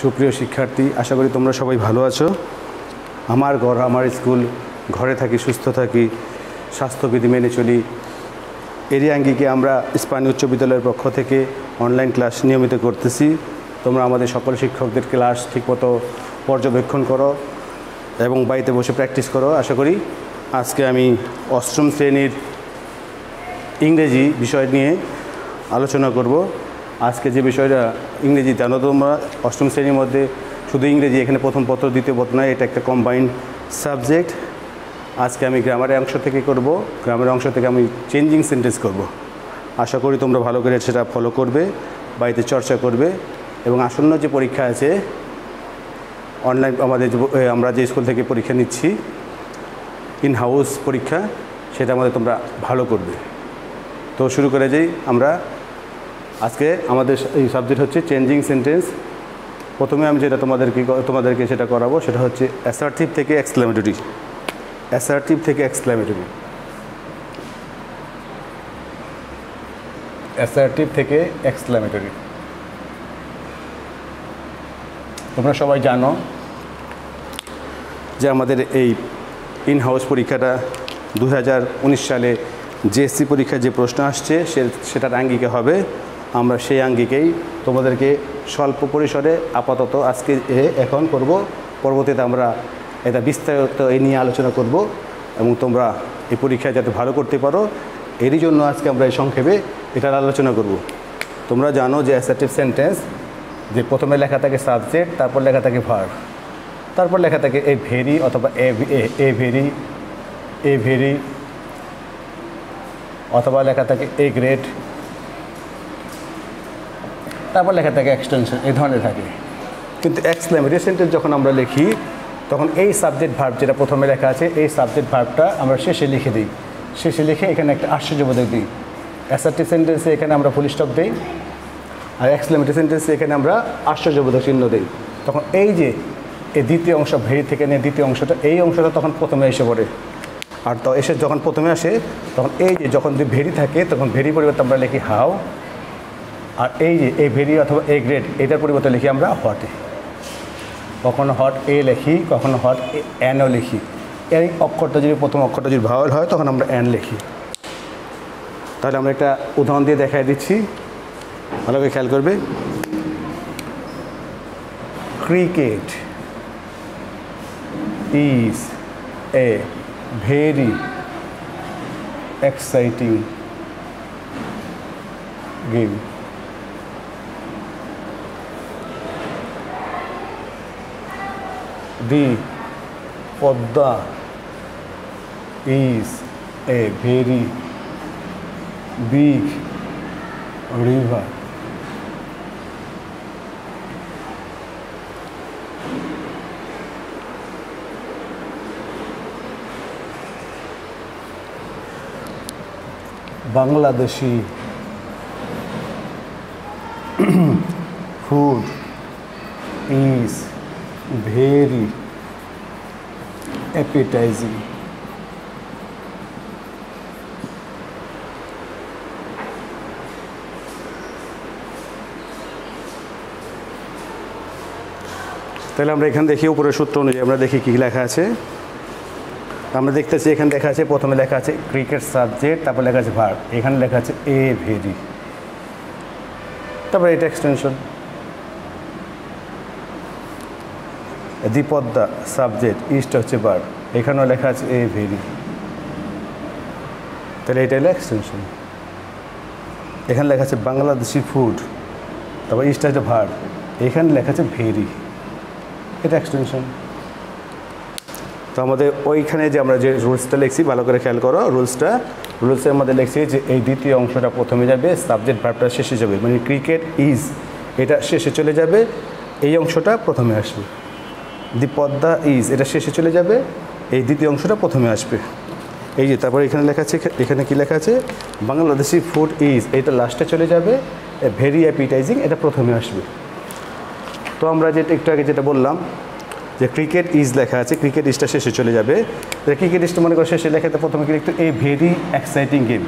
সুপ্রিয় শিক্ষার্থী, আশা করি তোমরা সবাই ভালো আছো। আমার ঘর আমার স্কুল, ঘরে থাকি সুস্থ থাকি, স্বাস্থ্যবিধি মেনে চলি, এরই আঙ্গিকে আমরা স্পানীয় উচ্চ বিদ্যালয়ের পক্ষ থেকে অনলাইন ক্লাস নিয়মিত করতেছি। তোমরা আমাদের সকল শিক্ষকদের ক্লাস ঠিকমতো পর্যবেক্ষণ করো এবং বাড়িতে বসে প্র্যাকটিস করো। আশা করি আজকে আমি অষ্টম শ্রেণীর ইংরেজি বিষয় নিয়ে আলোচনা করব। আজকে যে বিষয়টা ইংরেজি, জানো তোমরা অষ্টম শ্রেণীর মধ্যে শুধু ইংরেজি, এখানে প্রথম পত্র দ্বিতীয় পত্র নয়, এটা একটা কম্বাইন্ড সাবজেক্ট। আজকে আমি গ্রামারের অংশ থেকে করব, গ্রামারের অংশ থেকে আমি চেঞ্জিং সেন্টেন্স করব। আশা করি তোমরা ভালো করে সেটা ফলো করবে, বাড়িতে চর্চা করবে এবং আসন্ন যে পরীক্ষা আছে অনলাইন, আমরা যে স্কুল থেকে পরীক্ষা নিচ্ছি ইন হাউস পরীক্ষা, সেটা আমাদের তোমরা ভালো করবে। তো শুরু করে যাই আমরা। আজকে আমাদের এই সাবজেক্ট হচ্ছে চেঞ্জিং সেন্টেন্স। প্রথমে আমি যেটা তোমাদেরকে সেটা করাবো, সেটা হচ্ছে অ্যাসার্টিভ থেকে এক্সক্লেমেটরি। অ্যাসার্টিভ থেকে এক্সক্লেমেটরি, অ্যাসার্টিভ থেকে এক্সক্লেমেটরি। তোমরা সবাই জানো যে আমাদের এই ইন হাউস পরীক্ষাটা 2019 সালে জিএসসি পরীক্ষায় যে প্রশ্ন আসছে সেটার আঙ্গিকে হবে। আমরা সেই আঙ্গিকেই তোমাদেরকে স্বল্প পরিসরে আপাতত আজকে এখন করব, পরবর্তীতে আমরা এটা বিস্তারিত এই নিয়ে আলোচনা করব এবং তোমরা এই পরীক্ষায় যাতে ভালো করতে পারো এরই জন্য আজকে আমরা এই সংক্ষেপে এটার আলোচনা করব। তোমরা জানো যে অ্যাসার্টিভ সেন্টেন্স, যে প্রথমে লেখা থাকে সাবজেক্ট, তারপর লেখা থাকে ভার্ব, তারপর লেখা থাকে এ ভেরি অথবা এ ভেরি অথবা লেখা থাকে এ গ্রেট, তারপর লেখা থাকে এক্সটেনশন, এই ধরনের থাকে। কিন্তু এক্সক্লেমেটরি সেন্টেন্স যখন আমরা লিখি তখন এই সাবজেক্ট ভার্ব যেটা প্রথমে লেখা আছে, এই সাবজেক্ট ভার্বটা আমরা শেষে লিখে দিই। শেষে লিখে এখানে একটা আশ্চর্যবোধক দিই। অ্যাসার্টিভ সেন্টেন্সে এখানে আমরা ফুল স্টপ দিই, আর এক্সক্লেমেটরি সেন্টেন্সে এখানে আমরা আশ্চর্যবোধক চিহ্ন দিই। তখন এই যে এই দ্বিতীয় অংশ, ভেরি থেকে নিয়ে দ্বিতীয় অংশটা, এই অংশটা তখন প্রথমে এসে পড়ে। আর তো এসে যখন প্রথমে আসে তখন এই যে যখন ভেরি থাকে তখন ভেরি পরিবর্তে আমরা লিখি হাউ, আর এই যে এ ভেরি অথবা এ গ্রেট, এটার পরিবর্তে লিখি আমরা হটে। কখনো হট এ লিখি, কখনো হট অ্যানও লিখি। এই অক্ষরটা যদি প্রথম অক্ষরটা যদি ভাওয়েল হয় তখন আমরা অ্যান লিখি। তাহলে আমরা একটা উদাহরণ দিয়ে দেখাই দিচ্ছি, ভালো করে খেয়াল করবে। Cricket is a very exciting game. The Podda is a very big river. Bangladeshi food is very appetizing. তাহলে আমরা এখানে দেখি উপরের সূত্র অনুযায়ী আমরা দেখি কী লেখা আছে। আমরা দেখতেছি এখানে লেখা আছে, প্রথমে লেখা আছে ক্রিকেট সাবজেক্ট, তারপর লেখা আছে ভার্ব, এখানে লেখা আছে এ ভেরি, তারপর এটা এক্সটেনশন। দি পদ্মা সাবজেক্ট, ইস্ট হচ্ছে ভার্ব, এখানেও লেখা আছে এ ভেরি, তাহলে এটা হলো এক্সটেনশন। এখানে লেখা আছে বাংলাদেশি ফুড, তারপর ইস্ট হচ্ছে ভার্ব, এখানে লেখা আছে ভেরি, এটা এক্সটেনশন। তো আমাদের ওইখানে যে আমরা যে রুলসটা লিখছি, ভালো করে খেয়াল করো রুলসে আমাদের লিখছি যে এই দ্বিতীয় অংশটা প্রথমে যাবে, সাবজেক্ট ভার্বটা শেষে যাবে, মানে ক্রিকেট ইজ এটা শেষে চলে যাবে, এই অংশটা প্রথমে আসবে। দি পদ্মা ইজ এটা শেষে চলে যাবে, এই দ্বিতীয় অংশটা প্রথমে আসবে। এই যে তারপর এখানে লেখা আছে, এখানে কি লেখা আছে বাংলাদেশি ফুড ইজ, এটা লাস্টে চলে যাবে, ভেরি অ্যাপিটাইজিং এটা প্রথমে আসবে। তো আমরা যেটা একটু আগে যেটা বললাম যে ক্রিকেট ইজ লেখা আছে, ক্রিকেট ইজটা শেষে চলে যাবে। ক্রিকেট ইজটা মনে করো শেষে লেখাতে প্রথমে কি লিখতে, এ ভেরি এক্সাইটিং গেম।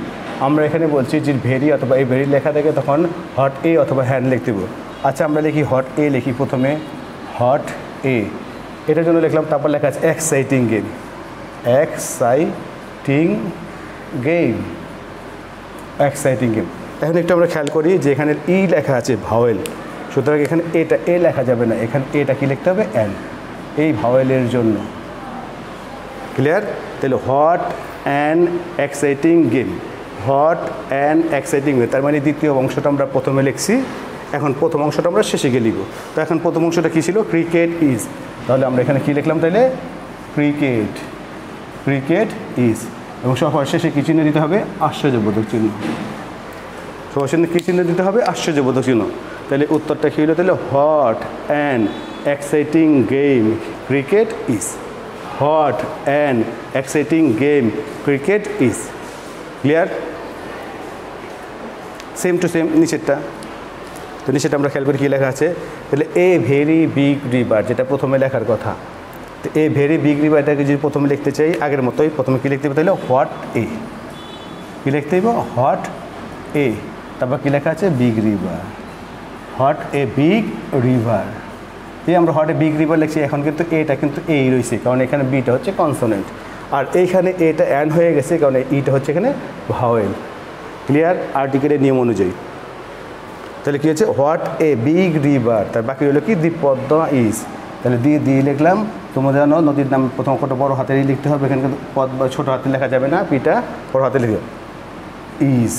আমরা এখানে বলছি যে ভেরি অথবা এই ভেরি লেখা থাকে তখন হট এ অথবা হ্যান্ড লিখতে হবে। আচ্ছা আমরা লিখি হট এ লিখি প্রথমে, হট এ, এটার জন্য লিখলাম, তারপর লেখা আছে exciting game, exciting game, exciting game. এখন একটু আমরা খেয়াল করি যে এখানে ই লেখা আছে ভাওয়েল, সুতরাং এখানে এটা এ লেখা যাবে না, এখানে এটা কি লিখতে হবে এন, এই ভাওয়েলের জন্য। ক্লিয়ার? তাহলে hot and exciting game, hot and exciting game, তার মানে দ্বিতীয় অংশটা আমরা প্রথমে লিখছি, এখন প্রথম অংশটা আমরা শেষে গিয়ে লিখব। তো এখন প্রথম অংশটা কী ছিল? ক্রিকেট ইজ, তাহলে আমরা এখানে কী লিখলাম তাহলে? ক্রিকেট, ক্রিকেট ইজ, এবং সবার শেষে কী চিহ্ন দিতে হবে? আশ্চর্যবোধক চিহ্ন। সবার শেষে কী চিহ্ন দিতে হবে? আশ্চর্যবোধক চিহ্ন। তাহলে উত্তরটা কী হলো তাহলে? Hot and exciting game cricket is, hot and exciting game cricket is. Clear? Same to same নিচেরটা। তো নিচেরটা আমরা খেয়াল করি কী লেখা আছে, তাহলে এ ভেরি বিগ রিভার, যেটা প্রথমে লেখার কথা। তো এ ভেরি বিগ রিভারটাকে যদি প্রথমে লিখতে চাই আগের মতোই, প্রথমে কী লিখতে হবে তাহলে? হোয়াট এ, কী লিখতে হবে? হোয়াট এ, তারপর কী লেখা আছে? Big river, what a big river. এই আমরা হোয়াট এ বিগ রিভার লিখছি, এখন কিন্তু এটা কিন্তু এই রয়েছে, কারণ এখানে বিটা হচ্ছে কনসোনেন্ট, আর এইখানে এটা অ্যান হয়ে গেছে, কারণ ইটা হচ্ছে এখানে ভাওয়েল। ক্লিয়ার? আর্টিকেলের নিয়ম অনুযায়ী। তাহলে কী হচ্ছে? হোয়াট এ বিগ রিভার, তার বাকি হলো কি? দি পদ্মা ইজ, তাহলে দি লিখলাম। তোমরা জানো নদীর নাম প্রথম অক্ষরটা বড় হাতেরই লিখতে হবে, এখানে কিন্তু পদ্মা ছোটো হাতে লেখা যাবে না, পিটা বড় হাতে লিখবে ইজ,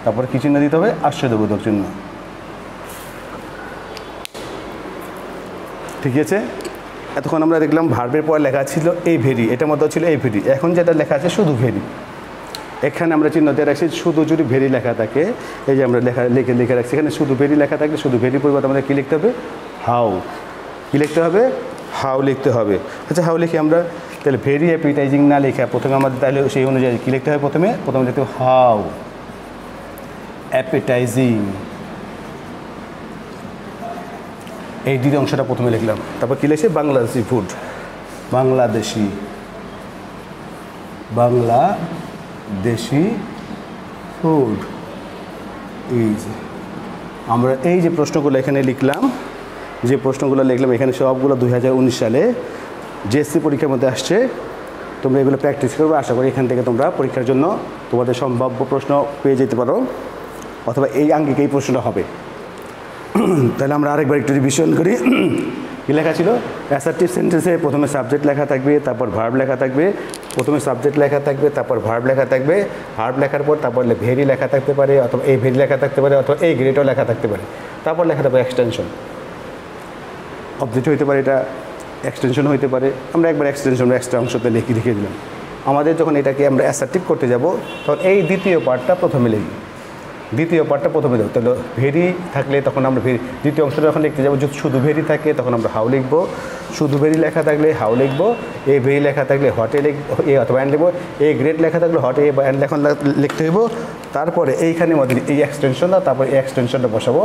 তারপর কী চিহ্ন দিতে হবে? আশ্চর্যবোধক চিহ্ন। ঠিক আছে? এতক্ষণ আমরা দেখলাম ভার্বের পর লেখা ছিল এই ভেরি, এটার মধ্যে ছিল এই ভেরি, এখন যেটা লেখা আছে শুধু ভেরি। এখানে আমরা চিহ্ন দিয়ে রাখছি, শুধু যদি ভেরি লেখা থাকে, এই যে আমরা লিখে রাখছি, এখানে শুধু ভেরি লেখা থাকলে শুধু ভেরি পরিবর্তে আমাদের কী লিখতে হবে? হাউ। কী লিখতে হবে? হাউ লিখতে হবে। আচ্ছা, হাউ লিখি আমরা, তাহলে ভেরি অ্যাপিটাইজিং না লেখা প্রথমে আমাদের, তাহলে সেই অনুযায়ী কী লিখতে হবে? প্রথমে লিখতে হবে হাউ অ্যাপিটাইজিং, এই দ্বিতীয় অংশটা প্রথমে লিখলাম। তারপর কী লিখছে? Bangladeshi food, Bangladeshi, Bangladeshi food is. আমরা এই যে প্রশ্নগুলো এখানে লিখলাম, যে প্রশ্নগুলো লিখলাম এখানে সবগুলো 2019 সালে জিএসসি পরীক্ষার মধ্যে আসছে। তোমরা এগুলো প্র্যাকটিস করবে, আশা করি এখান থেকে তোমরা পরীক্ষার জন্য তোমাদের সম্ভাব্য প্রশ্ন পেয়ে যেতে পারো, অথবা এই আঙ্গিকে এই প্রশ্নটা হবে। তাহলে আমরা আরেকবার একটু রিভিশন করি। কী লেখা ছিল? অ্যাসার্টিভ সেন্টেন্সে প্রথমে সাবজেক্ট লেখা থাকবে, তারপর ভার্ব লেখা থাকবে, প্রথমে সাবজেক্ট লেখা থাকবে, তারপর ভার্ব লেখা থাকবে, ভার্ব লেখার পর তারপর ভেরি লেখা থাকতে পারে, অথবা এই ভেরি লেখা থাকতে পারে, অথবা এই গ্রেটও লেখা থাকতে পারে, তারপর লেখা থাকবে এক্সটেনশন। অবজেক্ট হইতে পারে, এটা এক্সটেনশন হইতে পারে। আমরা একবার এক্সটেনশন এক্সট্রা অংশতে লিখে দিলাম। আমাদের যখন এটাকে আমরা অ্যাসার্টিভ করতে যাব, তখন এই দ্বিতীয় পার্টটা প্রথমে লিখি, দ্বিতীয় পার্টটা প্রথমে দেবো। তাহলে ভেরি থাকলে তখন আমরা ভেরি, দ্বিতীয় অংশটা যখন লিখতে যাবো, যদি শুধু ভেরি থাকে তখন আমরা হাউ লিখবো, শুধু ভেরি লেখা থাকলে হাউ লিখবো, এ ভেরি লেখা থাকলে হটে লিখবো, এ অথবা অ্যান্ড লিখবো, এ গ্রেট লেখা থাকলে হটে এ বা অ্যান্ড লেখন লিখতে হইব। তারপরে এইখানে মধ্যে এই এক্সটেনশনটা, তারপরে এই এক্সটেনশনটা বসাবো,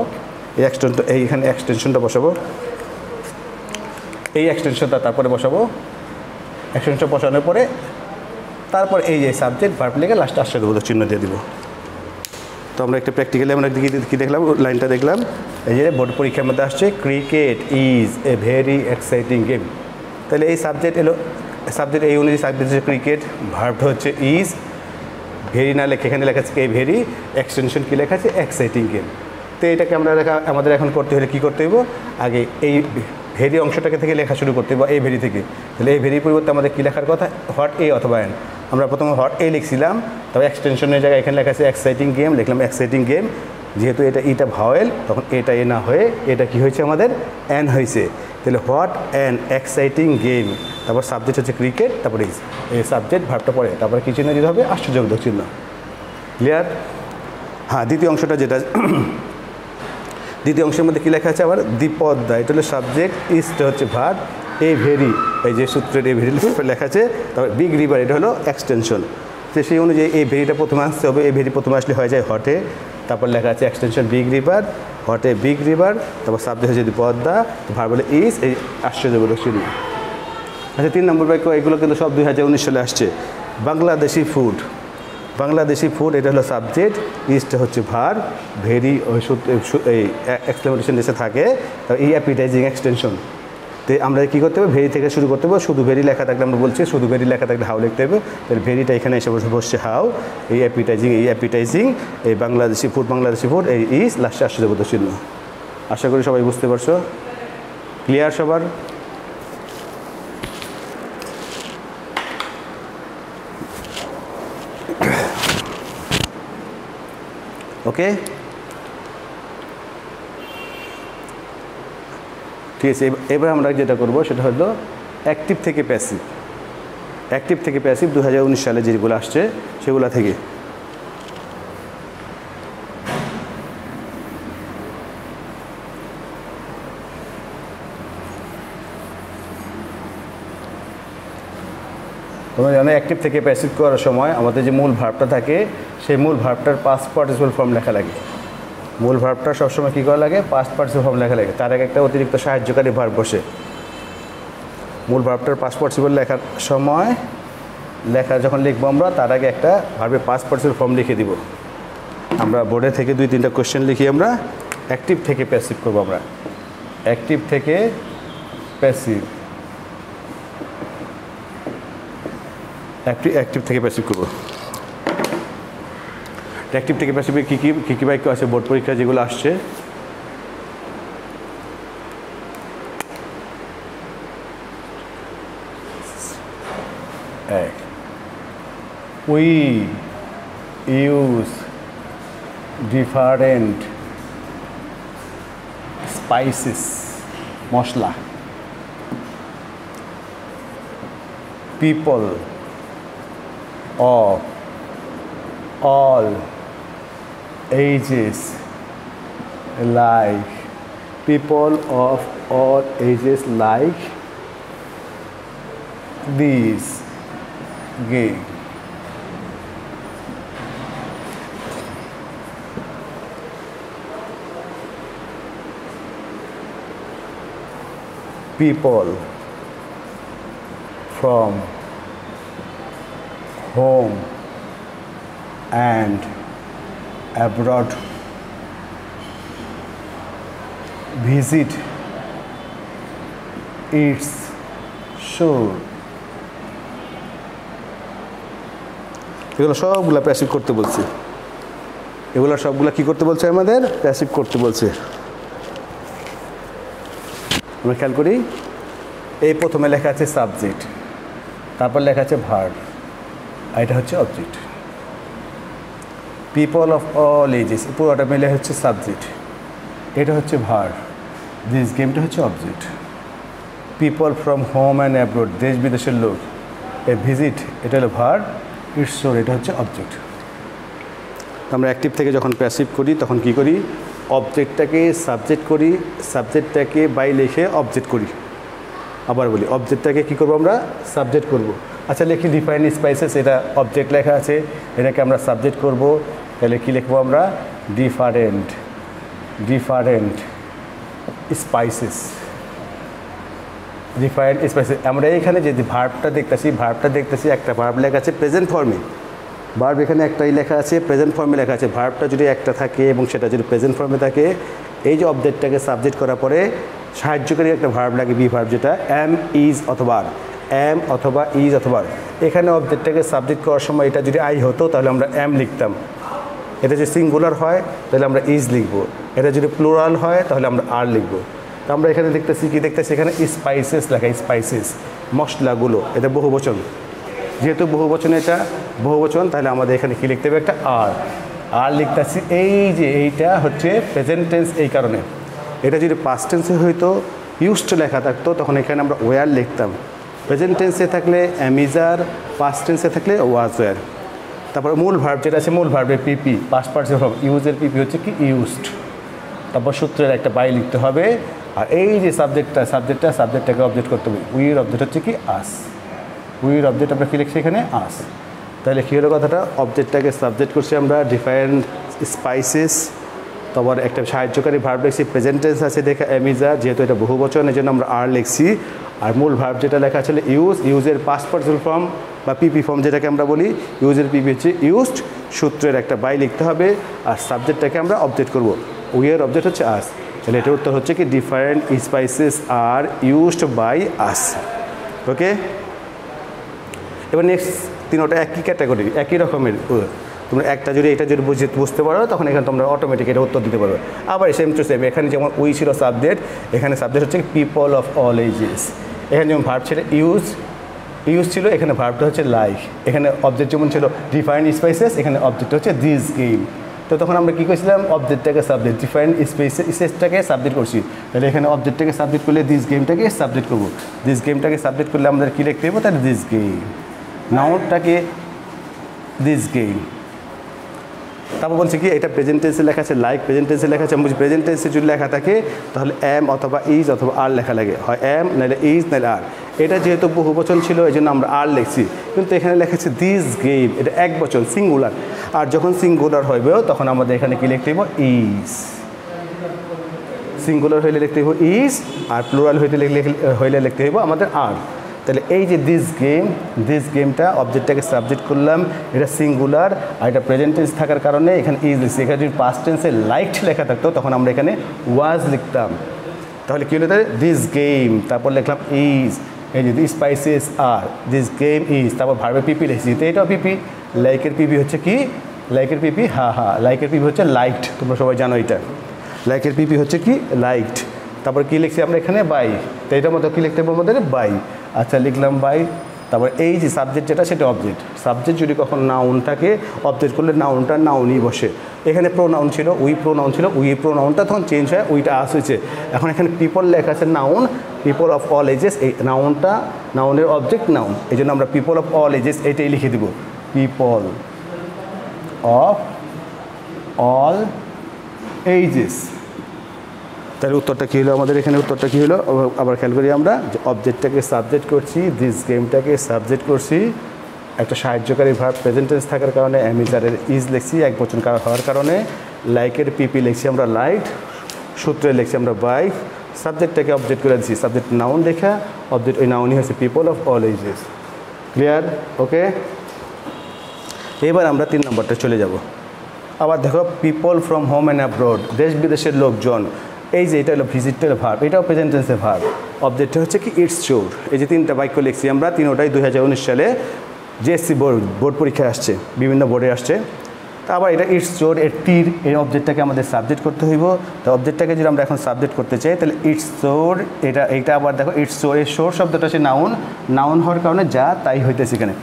এই এক্সটেনশন এইখানে এক্সটেনশনটা বসাবো, এই এক্সটেনশনটা তারপরে বসাবো, এক্সটেনশন বসানোর পরে তারপর এই যে সাবজেক্ট ভার্ব লিখে লাস্টে আশ্চর্যবোধক চিহ্ন দিয়ে দিব। তো আমরা একটা প্র্যাকটিক্যালি আমরা কী দেখলাম? লাইনটা দেখলাম, এই যে বোর্ড পরীক্ষার মধ্যে আসছে cricket is a very exciting game. তাহলে এই সাবজেক্ট এলো, সাবজেক্ট এই অনুযায়ী সাবজেক্ট হচ্ছে ক্রিকেট, ভার্বটা হচ্ছে ইজ, ভেরি না লেখা এখানে লেখা আছে এই ভেরি, এক্সটেনশন কী লেখা আছে? Exciting game. তো এটাকে আমরা আমাদের এখন করতে হলে কী করতে হইব? আগে এই ভেরি অংশটাকে থেকে লেখা শুরু করতে হবে, এই ভেরি থেকে। তাহলে এই ভেরির পরিবর্তে আমাদের কী লেখার কথা? হট এ অথবা অ্যান। আমরা প্রথমে হট এ লিখছিলাম, তবে এক্সটেনশনের জায়গায় এখানে লেখা আছে এক্সাইটিং গেম, লিখলাম এক্সাইটিং গেম। যেহেতু এটা ভাওয়েল, তখন এটা এ না হয়ে এটা কি হয়েছে? আমাদের অ্যান হয়েছে। তাহলে হোয়াট অ্যান এক্সাইটিং গেম, তারপর সাবজেক্ট হচ্ছে ক্রিকেট, তারপরে ইজ, এই সাবজেক্ট ভার্বটা পড়ে, তারপরে কী চিহ্ন দিতে হবে? আশ্চর্যবোধক চিহ্ন। ক্লিয়ার? হ্যাঁ, দ্বিতীয় অংশটা যেটা, দ্বিতীয় অংশের মধ্যে কী লেখা আছে আবার? দি পদ্মা, এটা হলো সাবজেক্ট, ইজটা হচ্ছে ভার্ব, এ ভেরি এই যে সূত্রের এ ভেরি লেখা আছে, তারপর বিগ রিভার এটা হলো এক্সটেনশন। তো সেই অনুযায়ী এই ভেরিটা প্রথমে আসতে হবে, এই ভেরি প্রথমে আসলে হয়ে যায় হটে, তারপর লেখা আছে এক্সটেনশন বিগ রিভার, হটে বিগ রিভার, তারপর সাবজেক্ট হচ্ছে দি পদ্মা, ভার্ব হলো ইজ, এই আশ্চর্যবোধক চিহ্ন। আচ্ছা, 3 নম্বর বাক্য, এগুলো কিন্তু সব 2019 সালে আসছে। বাংলাদেশি ফুড, বাংলাদেশি ফুড এটা হলো সাবজেক্ট, ইজটা হচ্ছে ভার্ব, ভেরি এই এক্সক্লেমেশন এসে থাকে, এই অ্যাপিটাইজিং এক্সটেনশন। তো আমরা কী করতে হবে, ভেরি থেকে শুরু করতে হবে। শুধু ভেরি লেখা থাকলে আমরা বলছি শুধু ভেরি লেখা থাকলে হাউ লিখতে হবে। তাহলে ভেরিটা এখানে এসে বসছে হাউ, এই অ্যাপিটাইজিং, এই বাংলাদেশি ফুড, এই ইজ লাস্টে আশ্চর্যবোধক চিহ্ন। আশা করি সবাই বুঝতে পারছো। ক্লিয়ার সবার? ওকে, ঠিক আছে। এবার আমরা যেটা করব সেটা হলো অ্যাক্টিভ থেকে প্যাসিভ। অ্যাক্টিভ থেকে প্যাসিভ 2019 সালে যেগুলো আসছে সেগুলো থেকে। তোমরা জানো অ্যাক্টিভ থেকে প্যাসিভ করার সময় আমাদের যে মূল ভার্বটা থাকে সেই মূল ভার্বটার পাস্ট পার্টিসিপল ফর্ম লেখা লাগে। মূল ভার্বটা সবসময় কী করা লাগে, পাস্ট পার্টিসিপল ফর্ম লেখা লাগে। তার আগে একটা অতিরিক্ত সাহায্যকারী ভার্ব বসে। মূল ভার্বটার পাস্ট পার্টিসিপল লেখার সময় যখন লিখবো আমরা, তার আগে একটা ভার্বের পাস্ট পার্টিসিপল ফর্ম লিখে দিব। আমরা বোর্ডে থেকে 2-3টা কোয়েশ্চেন লিখি। আমরা অ্যাক্টিভ থেকে প্যাসিভ করবো। আমরা অ্যাক্টিভ থেকে প্যাসিভ, অ্যাক্টিভ থেকে প্যাসিভ করবো। অ্যাক্টিভ থেকে প্যাসিভে কী কী বাক্য আছে বোর্ড পরীক্ষা যেগুলো আসছে? We use different spices, masala. People of all ages like this game. People from home and abroad visit its shore. এগুলো সবগুলো প্যাসিভ করতে বলছে। এগুলো সবগুলো কি করতে বলছে? আমাদের প্যাসিভ করতে বলছে। আমরা খেয়াল করি, এই প্রথমে লেখা আছে সাবজেক্ট, তারপর লেখা আছে ভার্ব, আর এটা হচ্ছে object. People of all edges পুরোটা মিলে হচ্ছে সাবজেক্ট, এটা হচ্ছে ভার্ব, দিস গেমটা হচ্ছে object. People from home and abroad দেশ বিদেশের লোক, এ ভিজিট এটা হলো ভার্ব, ইটস শোর এটা হচ্ছে অবজেক্ট। আমরা অ্যাক্টিভ থেকে যখন প্যাসিভ করি তখন কি করি, অবজেক্টটাকে সাবজেক্ট করি, সাবজেক্টটাকে বাই লিখে অবজেক্ট করি। আবার বলি, অবজেক্টটাকে কী করবো আমরা, সাবজেক্ট করব। আচ্ছা লিখি ডিফাইন স্পাইসেস, এটা অবজেক্ট লেখা আছে, এটাকে আমরা সাবজেক্ট করব। তাহলে কী লিখবো আমরা, ডিফারেন্ট স্পাইসেস, ডিফারেন্ট স্পাইসেস। আমরা এখানে যে ভার্বটা দেখতেছি একটা ভার্ব লেখা আছে প্রেজেন্ট ফর্মে। ভার্ব এখানে একটাই লেখা আছে, প্রেজেন্ট ফর্মে লেখা আছে। ভার্বটা যদি একটা থাকে এবং সেটা যদি প্রেজেন্ট ফর্মে থাকে, এই যে অবজেক্টটাকে সাবজেক্ট করার পরে সাহায্যকারী একটা ভার্ব লাগে, বি ভার্ব, যেটা এম ইজ অথবা ইজ অথবা। এখানে অবজেক্টটাকে সাবজেক্ট করার সময় এটা যদি আই হতো তাহলে আমরা এম লিখতাম, এটা যদি সিঙ্গুলার হয় তাহলে আমরা ইজ লিখবো, এটা যদি প্লুরাল হয় তাহলে আমরা আর লিখবো। তো আমরা এখানে দেখতেছি এখানে স্পাইসেস লেখা, স্পাইসেস মশলাগুলো, এটা বহুবচন। যেহেতু বহুবচন, এটা বহুবচন, তাহলে আমাদের এখানে কী লিখতে হবে, একটা আর লিখতেছি। এই যে এইটা হচ্ছে প্রেজেন্ট টেন্স, এই কারণে। এটা যদি পাস্ট টেন্সে হইতো, ইউজড লেখা থাকতো, তখন এখানে আমরা ওয়ার লিখতাম। প্রেজেন্ট টেন্সে থাকলে অ্যামিজার, পাস্ট টেন্সে থাকলে ওয়াজ ওয়ার। তারপরে মূল ভার্ব যেটা আছে, মূল ভার্বের পিপি, পাস্ট পার্টিসিপল ইউজের পিপি হচ্ছে কি ইউজড। তারপর সূত্রের একটা বাই লিখতে হবে। আর এই যে সাবজেক্টটাকে অবজেক্ট করতে হবে। উইয়ের অবজেক্ট হচ্ছে কি আস, উইয়ের অবজেক্ট আমরা কী লিখছি এখানে, আস। তাহলে কী হলো কথাটা, অবজেক্টটাকে সাবজেক্ট করছি আমরা, ডিফারেন্ট স্পাইসেস। তারপর একটা সাহায্যকারী ভার্ব লিখছি, প্রেজেন্ট টেন্স আছে দেখা অ্যামিজার, যেহেতু এটা বহুবচন এই জন্য আমরা আর লিখছি। আর মূল ভার্ব যেটা লেখা ছিল ইউজের পাস্ট পার্টিসিপল ফর্ম বা পিপি ফর্ম যেটাকে আমরা বলি, ইউজের পিপি হচ্ছে ইউজড। সূত্রের একটা বাই লিখতে হবে, আর সাবজেক্টটাকে আমরা অবজেক্ট করব। উইয়ের অবজেক্ট হচ্ছে আস। তাহলে এটার উত্তর হচ্ছে কি different spices are used by us. Okay, এবার নেক্সট তিনটা একই ক্যাটাগরি, একই রকমের। তোমরা এটা যদি বুঝতে পারো তখন এখানে তোমরা অটোমেটিক এটা উত্তর দিতে পারবে। আবার সেম টু সেম, এখানে যেমন উই ছিল সাবজেক্ট, এখানে সাবজেক্ট হচ্ছে পিপল অফ অল এজেস। এখানে যেমন ভার্ব ছিল ইউজ ছিল, এখানে ভার্বটা হচ্ছে লাইক। এখানে অবজেক্ট যেমন ছিল ডিফারেন্ট স্পাইসেস, এখানে অবজেক্ট হচ্ছে দিস গেম। তো তখন আমরা কী করছিলাম, অবজেক্টটাকে সাবজেক্ট, ডিফারেন্ট স্পেসটাকে সাবজেক্ট করছি। তাহলে এখানে অবজেক্টটাকে সাবজেক্ট করলে দিস গেমটাকে সাবজেক্ট করবো, দিস গেমটাকে সাবজেক্ট করলে আমাদের কী লিখতে হবে, তাহলে দিস গেম। নাউনটাকে দিস গেম। তারপর বলছে কি এটা প্রেজেন্ট টেন্সে লেখা আছে, লাইক প্রেজেন্ট টেন্সে লেখা আছে। বলছি প্রেজেন্ট টেন্সে যদি লেখা থাকে তাহলে এম অথবা ইজ অথবা আর লেখা লাগে, হয় এম নাহলে ইজ নাহলে আর। এটা যেহেতু বহুবচন ছিল এই জন্য আমরা আর লিখছি, কিন্তু এখানে লেখা আছে দিস গেম, এটা এক বচন সিঙ্গুলার। আর যখন সিঙ্গুলার হইবেও তখন আমাদের এখানে কি লিখতে হবে, ইজ। সিঙ্গুলার হইলে লিখতে হবে ইজ, আর প্লুরাল হইলে লিখতে হবে আমাদের আর। তাহলে এই যে দিস গেমটা অবজেক্টটাকে সাবজেক্ট করলাম, এটা সিঙ্গুলার আর এটা প্রেজেন্ট টেন্স থাকার কারণে এখানে ইজ লিখছি। এখানে যদি পাস্ট টেন্সে লাইকড লেখা থাকতো তখন আমরা এখানে ওয়াজ লিখতাম। তাহলে কী হলো, তাহলে দিস গেম, তারপর লিখলাম ইজ। এই যে this spices are, this game is, তারপর ভার্বে পিপি লিখছি। তো এটাও পিপি। লাইকের পিপি হচ্ছে কি, লাইকের পিপি লাইকের পিপি হচ্ছে লাইকড, তোমরা সবাই জানো এটা। লাইকের পিপি হচ্ছে কি লাইকড। তারপর কী লিখছি আমরা এখানে বাই। তো এটার মতো কী লিখতে হবে আমাদের, বাই। আচ্ছা লিখলাম বাই। তারপর এই যে সাবজেক্ট যেটা সেটা অবজেক্ট। সাবজেক্ট যদি কখন নাউন থাকে, অবজেক্ট করলে নাউনটা নাউনই বসে। এখানে প্রোনাউন ছিল, প্রোনাউন ছিল, প্রোনাউনটা তখন চেঞ্জ হয়, উইটা আস হয়েছে। এখন এখানে পিপল লেখা আছে noun, people of all edges. এই নাউনটা, নাউনের অবজেক্ট নাউন, এই জন্য আমরা পিপল অফ অল এজেস এটাই লিখে দেবো, পিপল অফ অল এইজেস। তাহলে উত্তরটা কী হলো আমাদের, এখানে উত্তরটা কী হলো, আবার খেয়াল করি আমরা যে অবজেক্টটাকে সাবজেক্ট করছি, দিস গেমটাকে সাবজেক্ট করছি, একটা সাহায্যকারী ভার্ব প্রেজেন্ট টেন্স থাকার কারণে অ্যামিজারের ইজ লিখছি এক বচন হওয়ার কারণে, লাইকের পিপি লিখছি আমরা লাইট, সূত্রে লিখছি আমরা বাই, সাবজেক্টটাকে অবজেক্ট করে দিচ্ছি, সাবজেক্ট নাউন দেখা, অবজেক্ট ওই নাউনই হচ্ছে people of all ages. Clear? Okay, এবার আমরা 3 নম্বরটা চলে যাব। আবার দেখো people from home and abroad, দেশ বিদেশের লোকজন। এই যে এটা হলো ভিজিটের ভার্ব, এটাও প্রেজেন্ট টেন্সের ভার্ব। অবজেক্টটা হচ্ছে কি ইটস শোর। এই যে 3টা বাক্য লিখছি আমরা, 3টাই 2019 সালে জিএসসি বোর্ড পরীক্ষায় আসছে, বিভিন্ন বোর্ডে আসছে। তা আবার এটা ইটস শোর, এর তীর, এই অবজেক্টটাকে আমাদের সাবজেক্ট করতে হইব। তো অবজেক্টটাকে যদি আমরা এখন সাবজেক্ট করতে চাই তাহলে ইটস শোর, এইটা আবার দেখো ইটস শোর, এই শোর শব্দটা হচ্ছে নাউন হওয়ার কারণে যা তাই হইতেছে এখানে।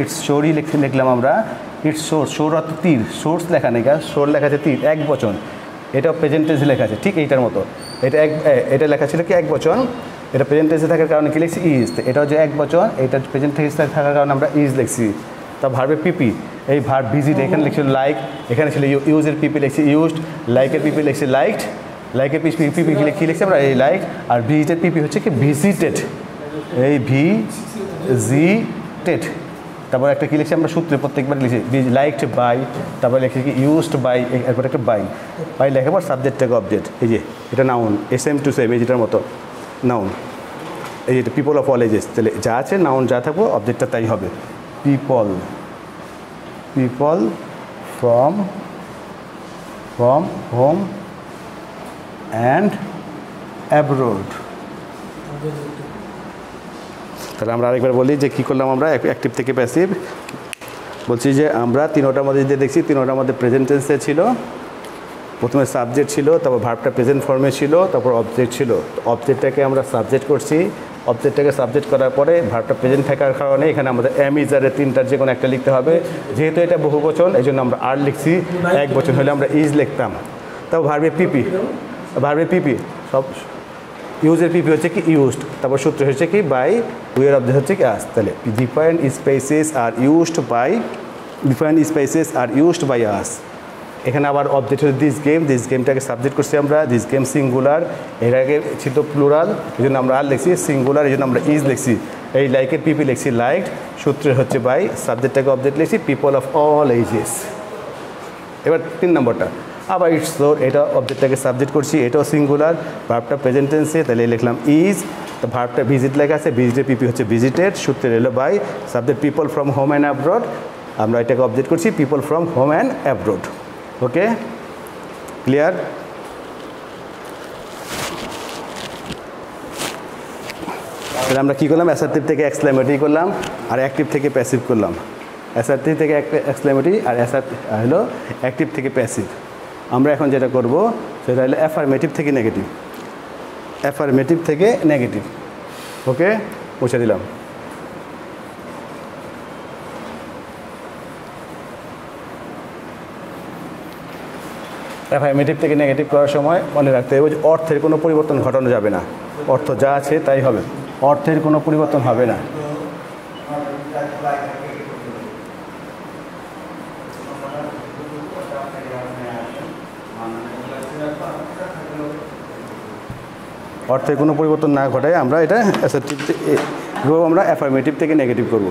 ইটস শোরই লিখলাম আমরা। ইটস শোর অর্থ তীর, সোর্স লেখা নেই, শোর লেখা আছে তীর, এক বচন। এটা প্রেজেন্ট টেন্সে লেখা আছে ঠিক এইটার মতো। এটা লেখা ছিল কি এক বচন, এটা প্রেজেন্ট টেন্সে থাকার কারণে কি লিখছি ইজ। এটা হচ্ছে এক বচন, এটা প্রেজেন্ট টেন্সে থাকার কারণে আমরা ইজ লিখছি। তা ভার্বে পিপি, এই ভার্ব ভিজিট, এখানে লিখছিল লাইক, এখানে ছিল ইউজের পিপি লিখছি ইউজড, লাইকের পিপি লিখছি লাইকড, লাইকের পিপি কী লিখছি আমরা এই লাইক, আর ভিজিটেড পিপি হচ্ছে কি ভিজিটেড, এই ভিজিটেড। তারপর একটা কী লিখছি আমরা সূত্রে প্রত্যেকবার লিখছি লাইকড বাই, তারপর লিখছি কি ইউজড বাই, এরপর একটা বাই লেখার পর সাবজেক্টটাকে অবজেক্ট। এই যে এটা নাউন, সেম টু সেম, এই যেটার মতো নাউন। এই যেটা পিপল অফ অল এজেস, তাহলে যা আছে নাউন যা থাকবো অবজেক্টটা তাই হবে। People from home and abroad. তাহলে আমরা আরেকবার বলি যে কী করলাম আমরা, অ্যাক্টিভ থেকে প্যাসিভ। বলছি যে আমরা 3টার মধ্যে যে দেখছি 3টার মধ্যে প্রেজেন্ট টেন্সে ছিল, প্রথমে সাবজেক্ট ছিল, তারপর ভার্বটা প্রেজেন্ট ফর্মে ছিল, তারপর অবজেক্ট ছিল। অবজেক্টটাকে আমরা সাবজেক্ট করছি, অবজেক্টটাকে সাবজেক্ট করার পরে ভার্বটা প্রেজেন্ট থাকার কারণে এখানে আমাদের অ্যামিজারের 3টার যে কোনো একটা লিখতে হবে। যেহেতু এটা বহু বচন এই জন্য আমরা আর লিখছি, এক বচন হলে আমরা ইজ লিখতাম। তারপর ভার্বে পিপি সব ইউজের পিপি হচ্ছে কি ইউজড, তারপর সূত্র হচ্ছে কি বাই, উইয়ের অবজেক্ট হচ্ছে কি আস। তাহলে different spaces are used by us. এখানে আবার অবজেক্ট হচ্ছে দিস গেমটাকে সাবজেক্ট করছি আমরা, দিস গেম সিঙ্গুলার, এর আগে ছিল প্লুরাল এই জন্য আমরা আর লিখছি, সিঙ্গুলার এই জন্য আমরা ইজ লিখছি। এই লাইকের পিপি লিখছি লাইকড, সূত্রে হচ্ছে বাই, সাবজেক্টটাকে অবজেক্ট লিখছি পিপল অফ অল এজেস। এবার 3 নম্বরটা আবার ইটস শোর, এটা অবজেক্টটাকে সাবজেক্ট করছি, এটাও সিঙ্গুলার, ভার্বটা প্রেজেন্ট টেন্সে, তাহলে লিখলাম ইজ। তো ভার্বটা ভিজিট লেখা আছে, ভিজিটের পিপি হচ্ছে ভিজিটেড, সূত্রে এলো by, subject people from home and abroad, আমরা এটাকে অবজেক্ট করছি people from home and abroad. Okay, clear? তাহলে আমরা কী করলাম, অ্যাসার্টিভ থেকে এক্সক্লেমেটরি করলাম আর অ্যাক্টিভ থেকে প্যাসিভ করলাম। অ্যাসার্টিভ থেকে এক্সক্লেমেটরি আর হলো অ্যাক্টিভ থেকে প্যাসিভ। আমরা এখন যেটা করব সেটা হলো অ্যাফার্মেটিভ থেকে নেগেটিভ। অ্যাফার্মেটিভ থেকে নেগেটিভ। ওকে, মুছে দিলাম। অ্যাফার্মেটিভ থেকে নেগেটিভ করার সময় মনে রাখতে হবে যে অর্থের কোনো পরিবর্তন ঘটানো যাবে না। অর্থ যা আছে তাই হবে, অর্থের কোনো পরিবর্তন হবে না। অর্থের কোনো পরিবর্তন না ঘটায় আমরা এটা অ্যাসার্টিভ আমরা অ্যাফার্মেটিভ থেকে নেগেটিভ করব।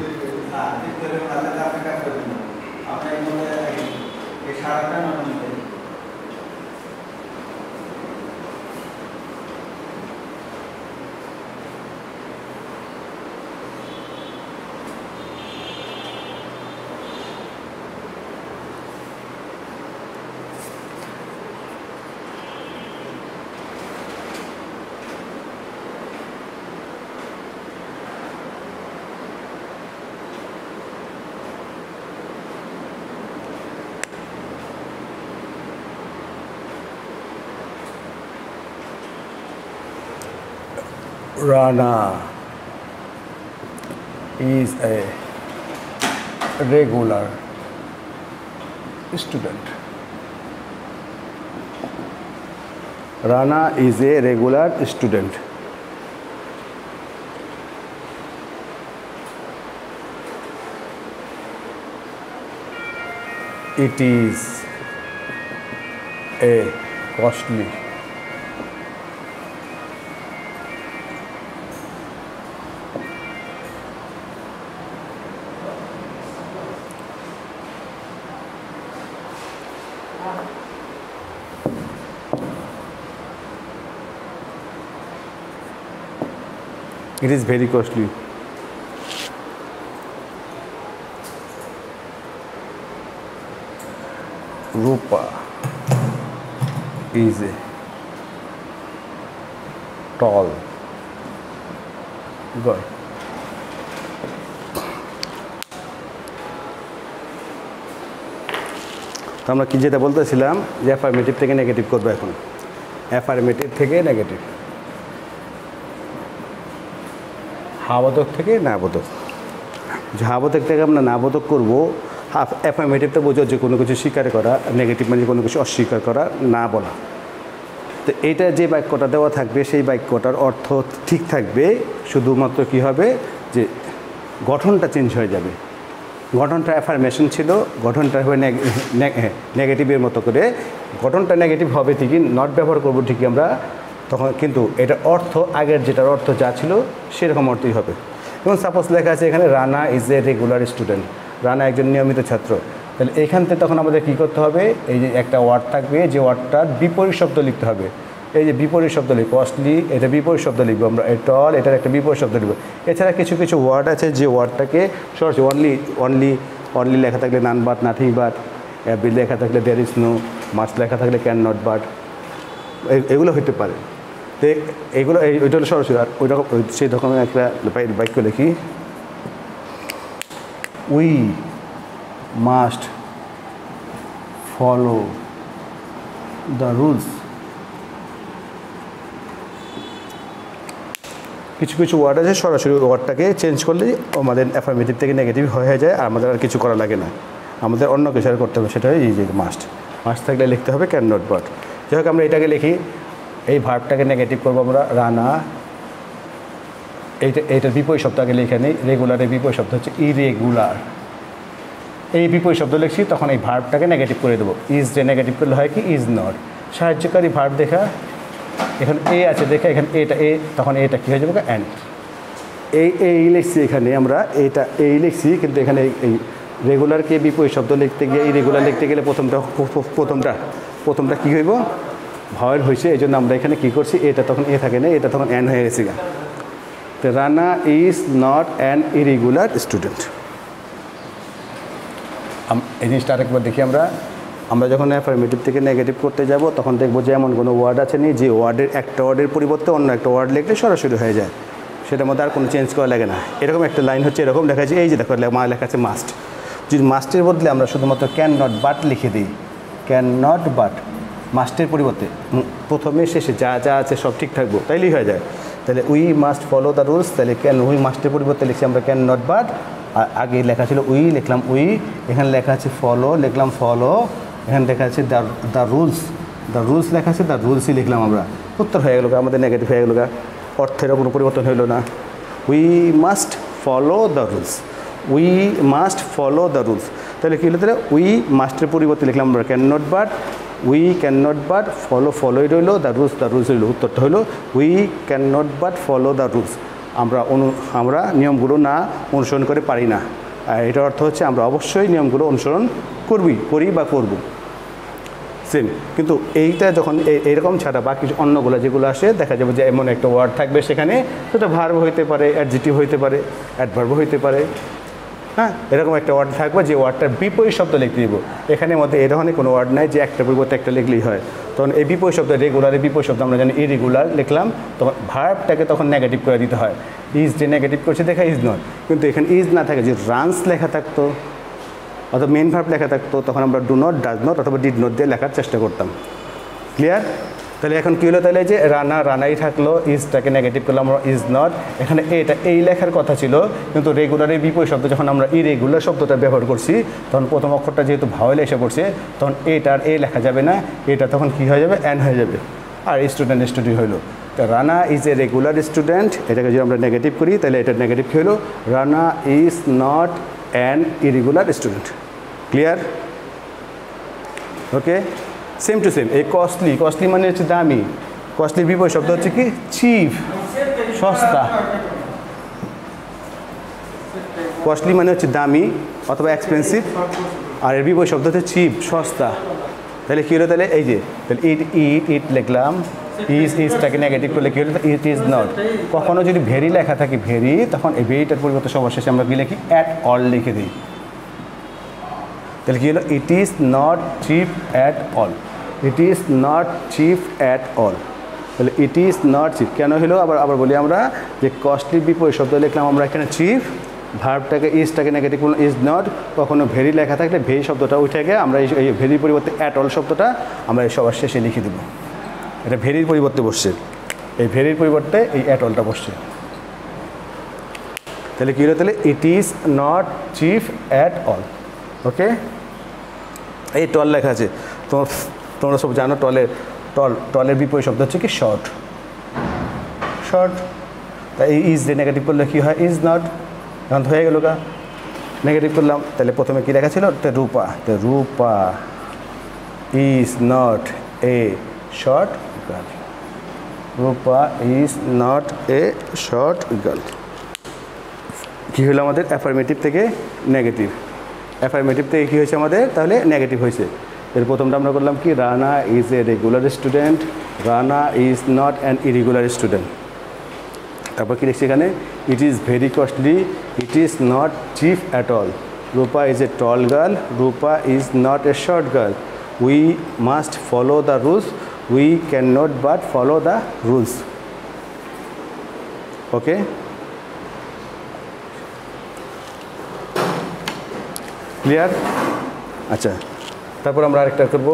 Rana is a regular student. Rana is a regular student. It is a costly It is very costly. Rupa is a tall girl. তো আমরা কি যেটা বলতেছিলাম যে অ্যাফার্মেটিভ থেকে নেগেটিভ করবো এখন। অ্যাফার্মেটিভ থেকে নেগেটিভ, হাবোধক থেকে নাবোধক। যে হাবোধক থেকে আমরা নাবোধক করবো, অ্যাফার্মেটিভটা বোঝো যে কোনো কিছু স্বীকার করা, নেগেটিভ মানে কোনো কিছু অস্বীকার করা, না বলা। তো এইটা যে বাক্যটা দেওয়া থাকবে সেই বাক্যটার অর্থ ঠিক থাকবে, শুধুমাত্র কি হবে যে গঠনটা চেঞ্জ হয়ে যাবে। গঠনটা অ্যাফার্মেশন ছিল, গঠনটা হবে নেগেটিভের মতো করে। গঠনটা নেগেটিভ হবে ঠিকই, নট ব্যবহার করবো ঠিকই আমরা, তখন কিন্তু এটার অর্থ আগের যেটার অর্থ যা ছিল সেরকম অর্থই হবে। এবং সাপোজ লেখা আছে এখানে Rana is a regular student, Rana একজন নিয়মিত ছাত্র। তাহলে এইখান থেকে তখন আমাদের কী করতে হবে, এই যে একটা ওয়ার্ড থাকবে, যে ওয়ার্ডটার বিপরীত শব্দ লিখতে হবে। এই যে বিপরীত শব্দ লিখব, কস্টলি এটা বিপরীত শব্দ লিখবো আমরা, টল এটার একটা বিপরীত শব্দ লিখবো। এছাড়া কিছু কিছু ওয়ার্ড আছে যে ওয়ার্ডটাকে সরাসরি অনলি লেখা থাকলে নান বাট, নাথিং বাট, বি লেখা থাকলে দেয়ার ইজ নো, মাস্ট লেখা থাকলে ক্যান নট বাট, এগুলো হইতে পারে। তো এইগুলো ওইটা হলো সরাসরি। আর ওই রকম সেই রকমের একটা বাক্য লিখি, we must follow the rules. কিছু কিছু ওয়ার্ড আছে সরাসরি ওয়ার্ডটাকে চেঞ্জ করলেই আমাদের অ্যাফার্মেটিভ থেকে নেগেটিভ হয়ে যায়, আর আমাদের আর কিছু করা লাগে না, আমাদের অন্য কিছু আর করতে হবে। সেটা এই যে মাস্ট থাকলে লিখতে হবে ক্যান নট বাট। যাই হোক আমরা এটাকে লিখি, এই ভার্বটাকে নেগেটিভ করবো আমরা রানা, এইটার বিপরীত শব্দ আগে লিখে নিই। রেগুলারের বিপরীত শব্দ হচ্ছে ইরেগুলার। এই বিপরীত শব্দ লিখছি তখন এই ভার্বটাকে নেগেটিভ করে দেবো। ইজ যে নেগেটিভ করলে হয় কি ইজ নট। সাহায্যকারী ভার্ব দেখা, এখানে এ আছে দেখা, এখানে এটা এ, তখন এটা কী হয়ে যাবে অ্যান্ড। এই লিখছি এখানে আমরা, এই লিখছি, কিন্তু এখানে এই রেগুলারকে বিপরীত শব্দ লিখতে গিয়ে ইরেগুলার লিখতে গেলে প্রথমটা কী হইব, ভয়েল হয়েছে। এই জন্য আমরা এখানে কী করছি, এটা তখন এ থাকে না, এটা তখন অ্যান হয়ে গেছে গা। তো Rana is not an irregular student. এই জিনিসটা আরেকবার দেখি আমরা যখন অ্যাফার্মেটিভ থেকে নেগেটিভ করতে যাব তখন দেখবো যে এমন কোনো ওয়ার্ড আছে নি যে ওয়ার্ডের একটা ওয়ার্ডের পরিবর্তে অন্য একটা ওয়ার্ড লিখলে সরাসরি হয়ে যায়। সেটার মধ্যে আর কোনো চেঞ্জ করা লাগে না। এরকম একটা লাইন হচ্ছে, এরকম লেখা আছে, এই যে দেখো লেখা আছে মাস্ট। যদি মাস্টের বদলে আমরা শুধুমাত্র ক্যান নট বাট লিখে দিই, ক্যান নট বাট, মাস্টের পরিবর্তে প্রথমে শেষে যা যা আছে সব ঠিক থাকবো, তাইলেই হয়ে যায়। তাহলে we must follow the rules, তাহলে ক্যান, উই মাস্টের পরিবর্তে লিখছি আমরা ক্যান নট বাট, আর আগে লেখা ছিল উই, লিখলাম উই, এখানে লেখা আছে ফলো, লিখলাম ফলো, এখানে লেখা আছে দ্য রুলস, দ্য রুলস লেখা আছে, দ্য রুলসই লিখলাম আমরা। উত্তর হয়ে গেল, আমাদের নেগেটিভ হয়ে গেল, অর্থেরও কোনো পরিবর্তন হইল না। We must follow the rules, we must follow the rules. তাহলে কী হলো, তাহলে উই মাস্টের পরিবর্তে লিখলাম আমরা can not but, we can not but follow, ফলোই রইল, দ্য রুলস রইল। উত্তরটা হলো we can not but follow the rules. আমরা নিয়মগুলো না অনুসরণ করে পারি না, আর এটার অর্থ হচ্ছে আমরা অবশ্যই নিয়মগুলো অনুসরণ করি বা করব, সেম। কিন্তু এইটা যখন এইরকম ছাড়া বাকি অন্যগুলো যেগুলো আসে, দেখা যাবে যে এমন একটা ওয়ার্ড থাকবে সেখানে, সেটা ভার্ব হইতে পারে, অ্যাডজেক্টিভ হইতে পারে, অ্যাডভার্ব হইতে পারে, হ্যাঁ, এরকম একটা ওয়ার্ড থাকবে যে ওয়ার্ডটার বিপরীত শব্দ লিখতে দিব। এখানে মধ্যে এই ধরনের কোনো ওয়ার্ড নাই যে একটা পরিবর্তে একটা লিখলেই হয়। তখন এই বিপরীত শব্দ, রেগুলারের বিপরীত শব্দ আমরা জানি ইরেগুলার লিখলাম, তখন ভার্বটাকে তখন নেগেটিভ করে দিতে হয়। ইজ যে নেগেটিভ করছে দেখা ইজ নট, কিন্তু এখানে ইজ না থাকে, যে রানস লেখা থাকতো অথবা মেন ভার্ব লেখা থাকতো, তখন আমরা ডু নট, ডাজ নট অথবা ডিড নট দিয়ে লেখার চেষ্টা করতাম। ক্লিয়ার? তাহলে এখন কী হলো, তাহলে যে রানাই থাকলো, ইজটাকে নেগেটিভ করলাম আমরা ইজ নট। এখানে এই লেখার কথা ছিল, কিন্তু রেগুলারের বিপরীত শব্দ যখন আমরা ইরেগুলার শব্দটা ব্যবহার করছি, তখন প্রথম অক্ষরটা যেহেতু ভাওয়েল এসে পড়ছে, তখন এটার এ লেখা যাবে না, এটা তখন কী হয়ে যাবে, অ্যান হয়ে যাবে, আর স্টুডেন্ট হইলো। তো Rana is a regular student, এটাকে যদি আমরা নেগেটিভ করি তাহলে এটা নেগেটিভ কী হলো, Rana is not an irregular student. Clear? Okay, same to same. এই কস্টলি মানে হচ্ছে দামি, কস্টলির বিপরীত শব্দ হচ্ছে কি, চিপ, সস্তা। কস্টলি মানে হচ্ছে দামি অথবা এক্সপেন্সিভ, আর এর বিপরীত শব্দ হচ্ছে চিপ, সস্তা। তাহলে কী হলো, তাহলে এই যে তাহলে ইট লিখলাম, ইজটাকে নেগেটিভ করলে কী হলো, ইট ইজ নট। কখনো যদি ভেরি লেখা থাকে ভেরি, তখন এই ভেরিটার পরিবর্তে সবার শেষে আমরা কী লিখি, অ্যাট অল লিখে দিই। তাহলে কী হলো, it is not cheap at all, it is not cheap at all. তাহলে ইট ইজ নট চিপ কেন হলো, আবার বলি আমরা যে কস্টলি বিপরীত শব্দ লিখলাম আমরা এখানে চিপ, ভার্বটাকে ইজটাকে নেগেটিভ করলাম ইজ নট, কখনো ভেরি লেখা থাকলে ভেরি শব্দটা উঠে গিয়ে আমরা এই ভেরির পরিবর্তে অ্যাট অল শব্দটা আমরা এই সবার শেষে লিখে দেবো। এটা ভেরির পরিবর্তে বসছে, এই ভেরির পরিবর্তে এই অ্যাট অলটা বসছে। তাহলে কী হলো, তাহলে it is not cheap at all. Okay, এই টল লেখা আছে, তোমরা সব জানো টলের বিপরীত শব্দ হচ্ছে কি, শর্ট। তাই এই ইজ দিয়ে নেগেটিভ করলে কী হয়, ইজ নট, এখন হয়ে গেল গা, নেগেটিভ করলাম। তাহলে প্রথমে কী লেখা ছিল, Rupa is not a short girl, Rupa is not a short girl. কী হলো আমাদের, অ্যাফার্মেটিভ থেকে নেগেটিভ, অ্যাফার্মেটিভ থেকে কী হয়েছে আমাদের, তাহলে নেগেটিভ হয়েছে। এর প্রথমটা আমরা করলাম কি, Rana is a regular student, Rana is not an irregular student. তারপর কী লিখছি এখানে, it is very costly, it is not cheap at all, Rupa is a tall girl, Rupa is not a short girl, we must follow the rules, we can not but follow the rules. Okay, clear? আচ্ছা, তারপর আমরা আরেকটা করবো,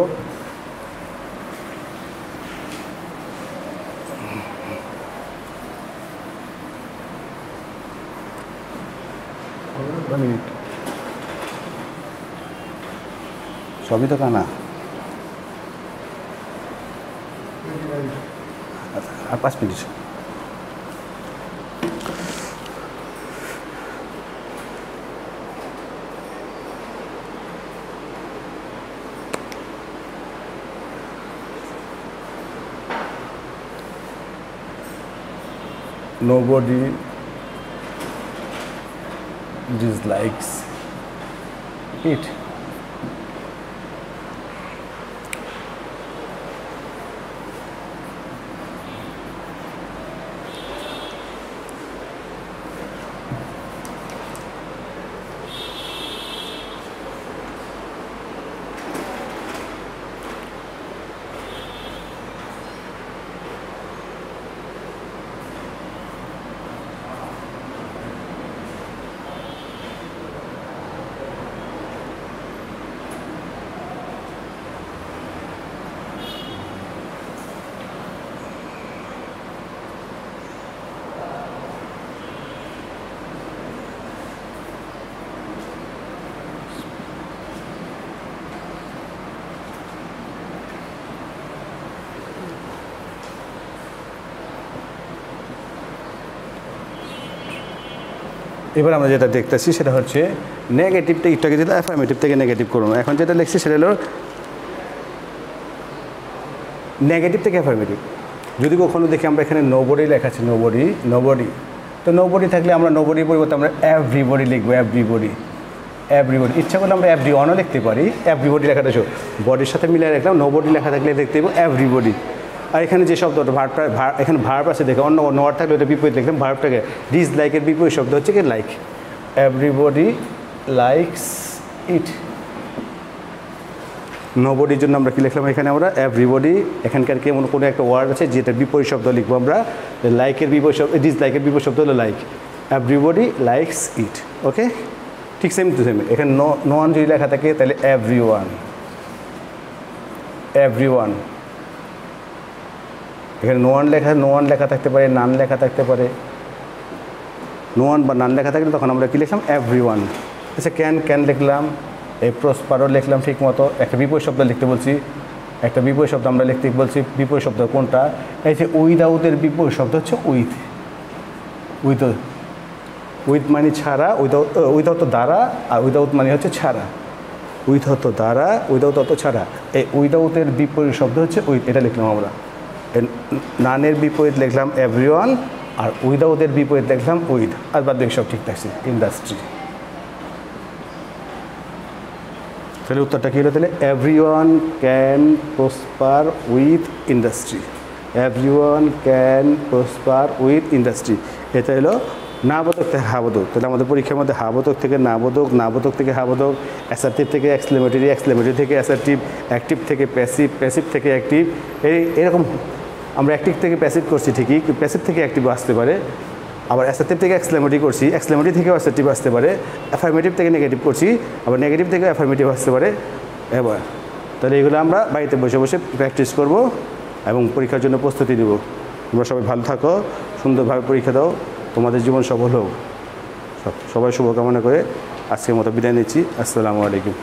সবই তো কানা, আর 5 minute. Nobody dislikes it. এবার আমরা যেটা দেখতেছি সেটা হচ্ছে নেগেটিভটা একটুকে যেটা অ্যাফার্মেটিভ থেকে নেগেটিভ করুন। এখন যেটা লিখছি সেটা হলো নেগেটিভ থেকে অ্যাফার্মেটিভ। যদি কখনো দেখি আমরা এখানে নোবডি লেখা আছে, নোবডি, তো নোবডি থাকলে আমরা নোবডির পরিবর্তে আমরা এভরিবডি লিখবো। এভরিবডি ইচ্ছা করলে আমরা এভরিওয়ানও লিখতে পারি। এভরিবডি লেখাটা বডির সাথে মিলিয়ে রাখলাম, নোবডি লেখা থাকলে দেখতে পাবো এভরিবডি। আর এখানে যে শব্দটা এখানে ভার্ব আছে দেখে, অন্য ওয়ার্ড থাকলে ওটা বিপরীত লিখলাম। ভার্বটাকে ডিসলাইকের বিপরীত শব্দ হচ্ছে কি লাইক। Everybody likes it. নোবডির জন্য আমরা কী লিখলাম এখানে আমরা এভরিবডি। এখানকার কেমন কোনো একটা ওয়ার্ড আছে যেটা বিপরীত শব্দ লিখবো আমরা। লাইকের বিপরীত শব্দ, ডিসলাইকের বিপরীত শব্দ হলো like. Everybody likes it. Okay, ঠিক সেম টু সেম। এখানে নো ওয়ান যদি লেখা থাকে তাহলে এভরিওয়ান। এখানে নো ওয়ান লেখা থাকতে পারে, নান লেখা থাকতে পারে। নো ওয়ান বা নান লেখা থাকলে তখন আমরা কী লিখলাম এভরিওয়ান। আচ্ছা, ক্যান লিখলাম, এই প্রসপারও লিখলাম ঠিক মতো। একটা বিপরীত শব্দ লিখতে বলছি, একটা বিপরীত শব্দ আমরা লিখতে বলছি। বিপরীত শব্দ কোনটা? এই যে উইদাউটের বিপরীত শব্দ হচ্ছে উইথ মানে ছাড়া, উইদাউট দ্বারা, আর উইদাউট মানে হচ্ছে ছাড়া। উইদাউট দ্বারা, উইদাউট ছাড়া। এই উইদাউটের বিপরীত শব্দ হচ্ছে উইথ, এটা লিখলাম আমরা। নানের বিপরীত লিখলাম এভরিওয়ান, আর উইদাউটের বিপরীত লিখলাম উইথ। আর বাদ বাকি সব ঠিক থাকছে। ইন্ডাস্ট্রি। তাহলে উত্তরটা কী হলো? তাহলে everyone can prosper with industry. Everyone can prosper with industry. এটা হলো নাবোধক থেকে হাবোধক। তাহলে আমাদের পরীক্ষার মধ্যে হাবোধক থেকে নাবোধক, নাবোধক থেকে হাবোধক, অ্যাসার্টিভ থেকে এক্সক্লেমেটরি, এক্সক্লেমেটরি থেকে অ্যাসার্টিভ, অ্যাক্টিভ থেকে প্যাসিভ, প্যাসিভ থেকে অ্যাক্টিভ। এরকম আমরা অ্যাক্টিভ থেকে প্যাসিভ করছি ঠিকই, প্যাসিভ থেকে অ্যাক্টিভ আসতে পারে। আবার অ্যাসার্টিভ থেকে এক্সক্লেমেটরি করছি, এক্সক্লেমেটরি থেকেও অ্যাসার্টিভ আসতে পারে। অ্যাফার্মেটিভ থেকে নেগেটিভ করছি, আবার নেগেটিভ থেকে অ্যাফার্মেটিভ আসতে পারে। এবার তাহলে এগুলো আমরা বাড়িতে বসে বসে প্র্যাকটিস করব এবং পরীক্ষার জন্য প্রস্তুতি নেব। তোমরা সবাই ভালো থাকো, সুন্দরভাবে পরীক্ষা দাও, তোমাদের জীবন সফল হোক। সবাই শুভকামনা করে আজকের মতো বিদায় নিচ্ছি। আসসালামু আলাইকুম।